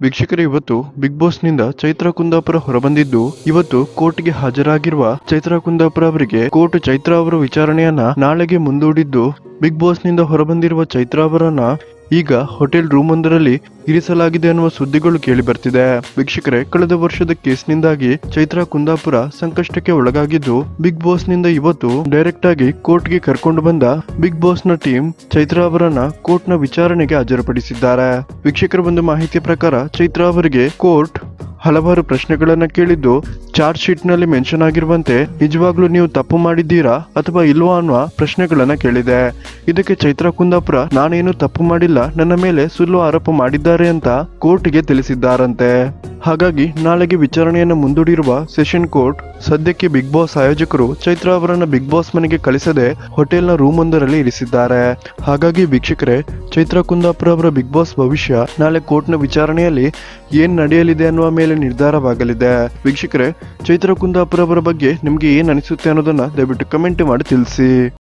ವೀಕ್ಷಕರೇ, ಇವತ್ತು big boss ನಿಂದ ಚೈತ್ರಾ ಕುಂದಾಪುರ ಹೊರಬಂದಿದ್ದು, ಇವತ್ತು ಕೋರ್ಟ್ಗೆ ಹಾಜರಾಗಿರುವ ಚೈತ್ರಾ ಕುಂದಾಪುರ ಅವರಿಗೆ ಕೋರ್ಟ್ ಚೈತ್ರಾ ಅವರ ವಿಚಾರಣೆಯನ್ನ ನಾಳೆಗೆ ಮುಂದೂಡಿದ್ದು, ಬಿಗ್ ಬಾಸ್ ನಿಂದ ಹೊರಬಂದಿರುವ ಚೈತ್ರಾ ಅವರನ್ನ ಈಗ ಹೋಟೆಲ್ ರೂಮ್ ಒಂದರಲ್ಲಿ ಇರಿಸಲಾಗಿದೆ ಅನ್ನುವ ಸುದ್ದಿಗಳು ಕೇಳಿ ಬರ್ತಿದೆ. ವೀಕ್ಷಕರೇ, ಕಳೆದ ವರ್ಷದ ಕೇಸ್ನಿಂದಾಗಿ ಚೈತ್ರಾ ಕುಂದಾಪುರ ಸಂಕಷ್ಟಕ್ಕೆ ಒಳಗಾಗಿದ್ದು, ಬಿಗ್ ಬಾಸ್ ನಿಂದ ಇವತ್ತು ಡೈರೆಕ್ಟ್ ಆಗಿ ಕೋರ್ಟ್ಗೆ ಕರ್ಕೊಂಡು ಬಂದ ಬಿಗ್ ಬಾಸ್ ನ ಟೀಮ್ ಚೈತ್ರಾ ಅವರನ್ನ ಕೋರ್ಟ್ ನ ವಿಚಾರಣೆಗೆ ಹಾಜರುಪಡಿಸಿದ್ದಾರೆ. ವೀಕ್ಷಕರ ಒಂದು ಮಾಹಿತಿಯ ಪ್ರಕಾರ ಚೈತ್ರಾ ಅವರಿಗೆ ಕೋರ್ಟ್ ಹಲವಾರು ಪ್ರಶ್ನೆಗಳನ್ನ ಕೇಳಿದ್ದು, ಚಾರ್ಜ್ ಶೀಟ್ ನಲ್ಲಿ ಮೆನ್ಷನ್ ಆಗಿರುವಂತೆ ನಿಜವಾಗ್ಲೂ ನೀವು ತಪ್ಪು ಮಾಡಿದ್ದೀರಾ ಅಥವಾ ಇಲ್ವಾ ಅನ್ನುವ ಪ್ರಶ್ನೆಗಳನ್ನ ಕೇಳಿದೆ. ಇದಕ್ಕೆ ಚೈತ್ರಾ ಕುಂದಾಪುರ, ನಾನೇನು ತಪ್ಪು ಮಾಡಿಲ್ಲ, ನನ್ನ ಮೇಲೆ ಸುಳ್ಳು ಆರೋಪ ಮಾಡಿದ್ದಾರೆ ಅಂತ ಕೋರ್ಟ್ಗೆ ತಿಳಿಸಿದ್ದಾರಂತೆ. ಹಾಗಾಗಿ ನಾಳೆಗೆ ವಿಚಾರಣೆಯನ್ನು ಮುಂದೂಡಿರುವ ಸೆಷನ್ ಕೋರ್ಟ್ ಸದ್ಯಕ್ಕೆ ಬಿಗ್ ಬಾಸ್ ಆಯೋಜಕರು ಚೈತ್ರಾ ಅವರನ್ನ ಬಿಗ್ ಬಾಸ್ ಮನೆಗೆ ಕಳಿಸದೆ ಹೋಟೆಲ್ನ ರೂಮ್ ಒಂದರಲ್ಲಿ ಇರಿಸಿದ್ದಾರೆ. ಹಾಗಾಗಿ ವೀಕ್ಷಕರೇ, ಚೈತ್ರಾ ಕುಂದಾಪುರ ಅವರ ಬಿಗ್ ಬಾಸ್ ಭವಿಷ್ಯ ನಾಳೆ ಕೋರ್ಟ್ನ ವಿಚಾರಣೆಯಲ್ಲಿ ಏನ್ ನಡೆಯಲಿದೆ ಅನ್ನುವ ಮೇಲೆ ನಿರ್ಧಾರವಾಗಲಿದೆ. ವೀಕ್ಷಕರೇ, ಚೈತ್ರಾ ಕುಂದಾಪುರ ಅವರ ಬಗ್ಗೆ ನಿಮ್ಗೆ ಏನ್ ಅನಿಸುತ್ತೆ ಅನ್ನೋದನ್ನ ದಯವಿಟ್ಟು ಕಮೆಂಟ್ ಮಾಡಿ ತಿಳಿಸಿ.